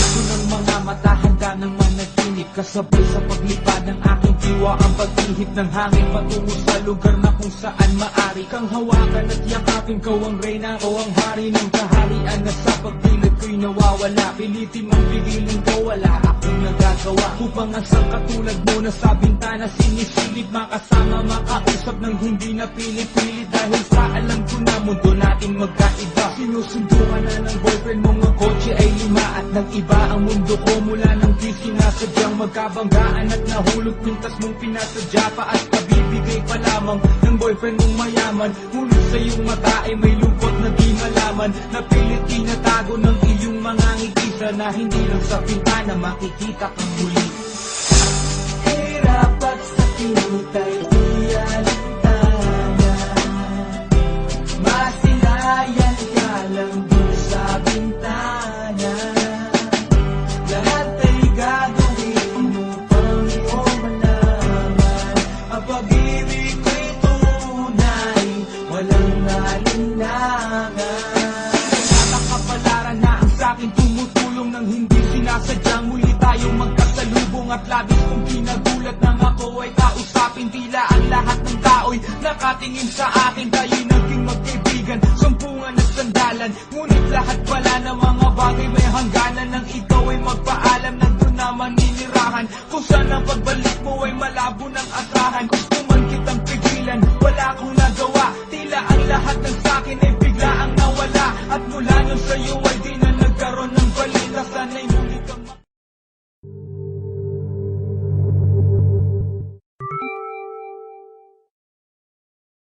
puso ng mga mata handa ng managinip. Kasabay sa paglipad ng aking diwa ang pag-ihip ng hangin patungo sa lugar na kung saan maari kang hawakan at yakapin. Kau ang reyna, kau ang hari ng kaharian na sa pagdilag ko'y nawawala. Pilitin mang pigilin ko, wala akong nagagawa upang ang katulad mo na sa bintana sinisilip. Makasama, makausap ng hindi na pilit-pilit dahil sa alam ko na mundo natin magkaiba. Sinusundo ka na ng boyfriend mong ang kotse ay lima at nag-iba ang mundo ko mula nang di sinasadyang magkabanggaan at nahulog pintas mong pinasadya pa at kabibigay pa lamang ng boyfriend mong mayaman. Ngunit sa iyong mata ay may lungkot na di malaman, na pilit tinatago ng iyong mga ngiti na hindi lang sa bintana makikita kang muli. Hirap at sakit ay di alintana, masilayan ka lang dun sa bintana. Lahat ay gagawin upang iyong malaman ang pag-ibig ko'y tunay, walang alinlangan. Nakakapalaran na ang sa'kin tumutulong nang hindi sinasadyang muli tayong magkasalubong. At labis kong kinagulat nang ako ay kausapin, tila ang lahat ng tao'y nakatingin sa akin. Tayo'y naging magkaibigan, sumpungan at sandalan, ngunit lahat pala ng mga bagay may hangganan. Nang ikaw ay magpaalam, nandun na maninirahan, kung saan ang pagbalik mo ay malabo ng asahan. Gusto man kitang pigilan, wala akong nagawa, tila ang lahat ng sa'kin ay bigla ang nawala. At mula nun sa'yo ay